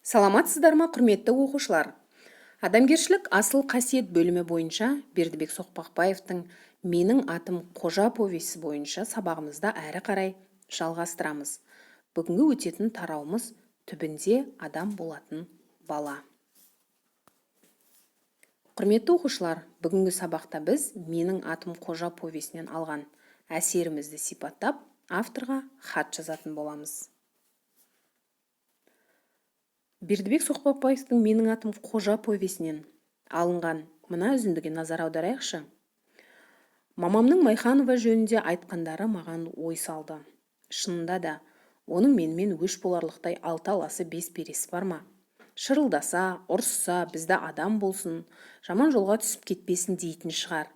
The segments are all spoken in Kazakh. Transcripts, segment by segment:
Саламатсыздар ма, құрметті оқушылар? Адамгершілік асыл қасиет бөлімі бойынша Бердібек Соқпақбаевтың «Менің атым Қожа» повесі бойынша сабағымызда әрі қарай жалғастырамыз. Бүгінгі өтетін тарауымыз түбінде адам болатын бала. Құрметті оқушылар, бүгінгі сабақта біз «Менің атым Қожа» повесінен алған әсерімізді сипаттап, авторға хат жазатын боламыз. Бердібек Соқпақбаевтың «Менің атым Қожа» повесінен алынған мына үзіндіге назар аударайықшы. Мамамның Майханова жөнінде айтқандары маған ой салды. Шынында да, оның менімен өш боларлықтай алты аласы бес бересі бар ма? Шырылдаса, ұрысса, бізді адам болсын, жаман жолға түсіп кетпесін дейтін шығар.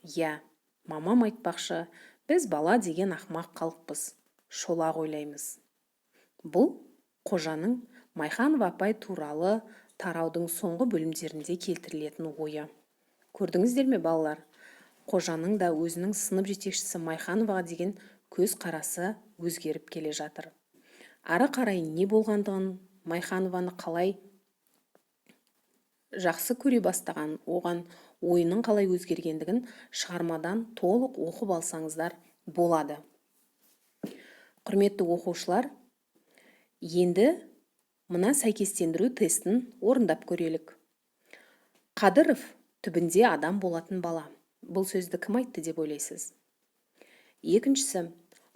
Иә, мамам айтпақшы, біз бала деген ақмақ қалықпыз, шолақ ойлаймыз. Бұл Қожаның Майханова апай туралы тараудың соңғы бөлімдерінде келтірілетін ойы. Көрдіңіздер ме, балалар? Қожаның да өзінің сынып жетекшісі Майхановаға деген көз қарасы өзгеріп келе жатыр. Ары қарай не болғандығын, Майханованы қалай жақсы көре бастаған, оған ойының қалай өзгергендігін шығармадан толық оқып алсаңыздар болады. Құрметті оқушылар, енді мына сәйкестендіру тестін орындап көрелік. Қадыров түбінде адам болатын бала. Бұл сөзді кім айтты деп ойлайсыз? Екіншісі,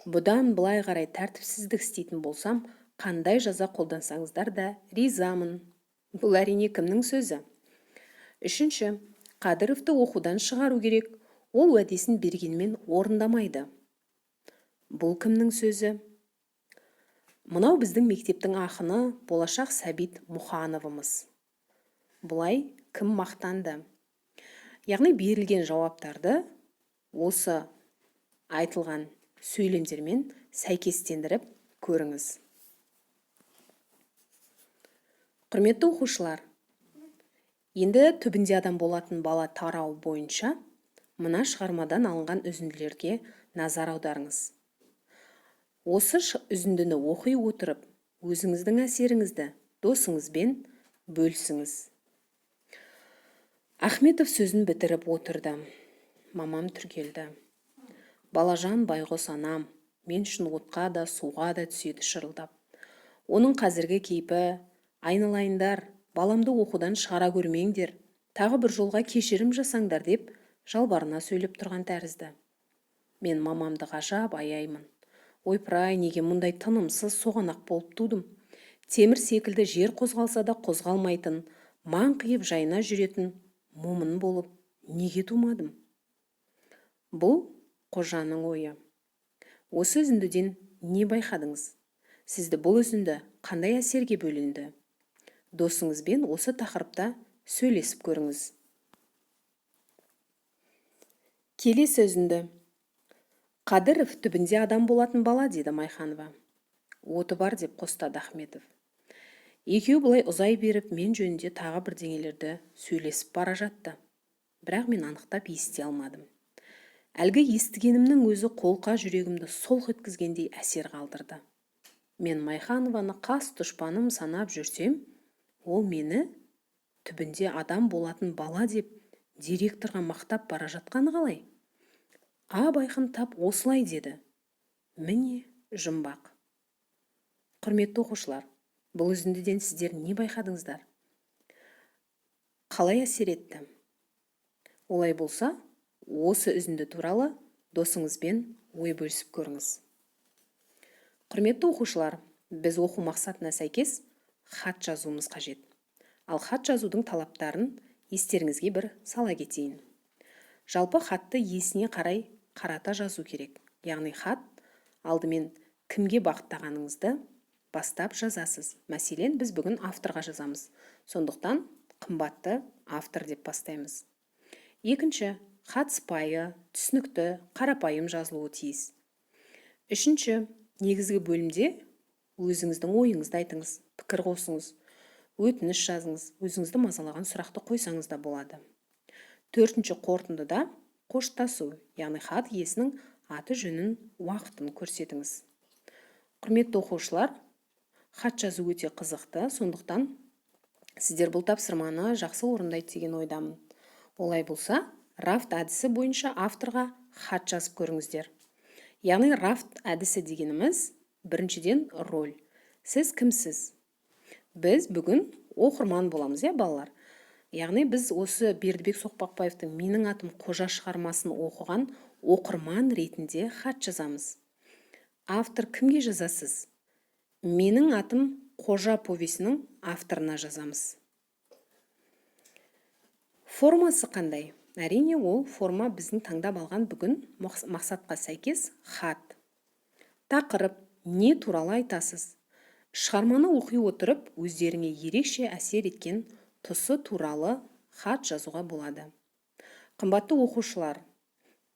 бұдан былай қарай тәртіпсіздік істейтін болсам, қандай жаза қолдансаңыздар да ризамын. Бұл әрине кімнің сөзі? Үшінші, Қадыровты оқудан шығару керек, ол уәдесін бергенмен орындамайды. Бұл кімнің сөзі? Мынау біздің мектептің ақыны болашақ Сәбит Мұхановымыз. Бұлай кім мақтанды? Яғни берілген жауаптарды осы айтылған сөйлемдермен сәйкестендіріп көріңіз. Құрметті оқушылар, енді түбінде адам болатын бала тарауы бойынша мына шығармадан алынған үзінділерге назар аударыңыз. Осы үзіндіні оқи отырып, өзіңіздің әсеріңізді досыңызбен бөлісіңіз. Ахметов сөзін бітіріп отырды. Мамам түргелді. Балажан байғұс анам, мен үшін отқа да суға да түседі шырылдап. Оның қазіргі кейпі, айналайындар, баламды оқудан шығара көрмеңдер, тағы бір жолға кешірім жасаңдар деп жалбарына сөйлеп тұрған тәрізді. Мен мамамды ғажап аяймын. Ойпыр-ай, неге мұндай тынымсыз соғанақ болып тудым. Темір секілді жер қозғалса да қозғалмайтын, маңқиып жайына жүретін момын болып неге тумадым? Бұл Қожаның ойы. Осы үзіндіден не байқадыңыз? Сізді бұл үзінді қандай әсерге бөлінді? Досыңызбен осы тақырыпта сөйлесіп көріңіз. Келесі үзінді. Қадыров түбінде адам болатын бала, деді Майханова. Оты бар, деп қостады Ахметов. Екеу бұлай ұзай беріп, мен жөнінде тағы бірдеңелерді сөйлесіп бара жатты. Бірақ мен анықтап ести алмадым. Әлгі естігенімнің өзі қолқа жүрегімді солқ еткізгендей әсер қалдырды. Мен Майханованы қас дұшпаным санап жүрсем, ол мені түбінде адам болатын бала деп директорға мақтап бара жатқаны қалай? Абайқын тап осылай деді. Міне жұмбақ. Құрметті оқушылар, бұл үзіндіден сіздер не байқадыңыздар? Қалай әсер етті? Олай болса, осы үзінді туралы досыңызбен ой бөлісіп көріңіз. Құрметті оқушылар, біз оқу мақсатына сәйкес хат жазуымыз қажет. Ал хат жазудың талаптарын естеріңізге бір сала кетейін. Жалпы хатты есіне қарай қарата жазу керек. Яғни хат алдымен кімге бағыттағаныңызды бастап жазасыз. Мәселен, біз бүгін авторға жазамыз. Сондықтан қымбатты автор деп бастаймыз. Екінші, хат сыпайы, түсінікті, қарапайым жазылуы тиіс. Үшінші, негізгі бөлімде өзіңіздің ойыңызды айтыңыз, пікір қосыңыз, өтініш жазыңыз, өзіңізді мазалаған сұрақты қойсаңыз да болады. Төртінші, қорытындыда қоштасу, яғни хат иесінің аты жөнін, уақытын көрсетіңіз. Құрметті оқушылар, хат жазу өте қызықты, сондықтан сіздер бұл тапсырманы жақсы орындайды деген ойдамын. Олай болса, рафт әдісі бойынша авторға хат жазып көріңіздер. Яғни рафт әдісі дегеніміз біріншіден роль. Сіз кімсіз? Біз бүгін оқырман боламыз, балалар. Яғни біз осы Бердібек Соқпақбаевтың "Менің атым Қожа" шығармасын оқыған оқырман ретінде хат жазамыз. Автор кімге жазасыз? "Менің атым Қожа" повесінің авторына жазамыз. Формасы қандай? Әрине, ол форма біздің таңдап алған бүгін мақсатқа сәйкес хат. Тақырып: не туралы айтасыз? Шығарманы оқи отырып, өздеріңе ерекше әсер еткен тұсы туралы хат жазуға болады. Қымбатты оқушылар,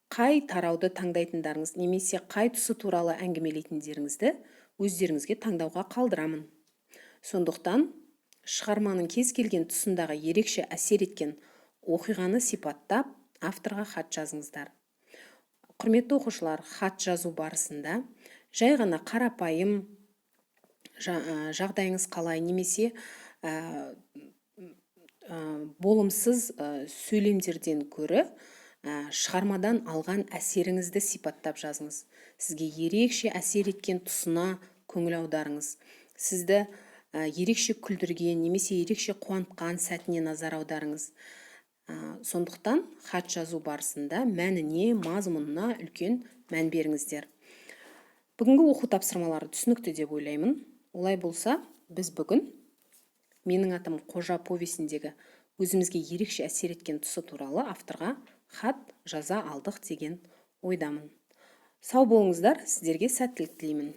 қай тарауды таңдайтындарыңыз немесе қай тұсы туралы әңгімелейтіндеріңізді өздеріңізге таңдауға қалдырамын. Сондықтан, шығарманың кез келген тұсындағы ерекше әсер еткен оқиғаны сипаттап, авторға хат жазыңыздар. Құрметті оқушылар, хат жазу барысында жай ғана қарапайым жағдайыңыз қалай немесе болымсыз сөйлемдерден көрі шығармадан алған әсеріңізді сипаттап жазыңыз. Сізге ерекше әсер еткен тұсына көңіл аударыңыз. Сізді ерекше күлдірген немесе ерекше қуантқан сәтіне назар аударыңыз. Сондықтан хат жазу барысында мәніне, мазмұнына үлкен мән беріңіздер. Бүгінгі оқу тапсырмалары түсінікті деп ойлаймын. Олай болса, біз бүгін "Менің атым Қожа" повесіндегі өзімізге ерекше әсер еткен тұсы туралы авторға хат жаза алдық деген ойдамын. Сау болыңыздар, сіздерге сәттілік тілеймін.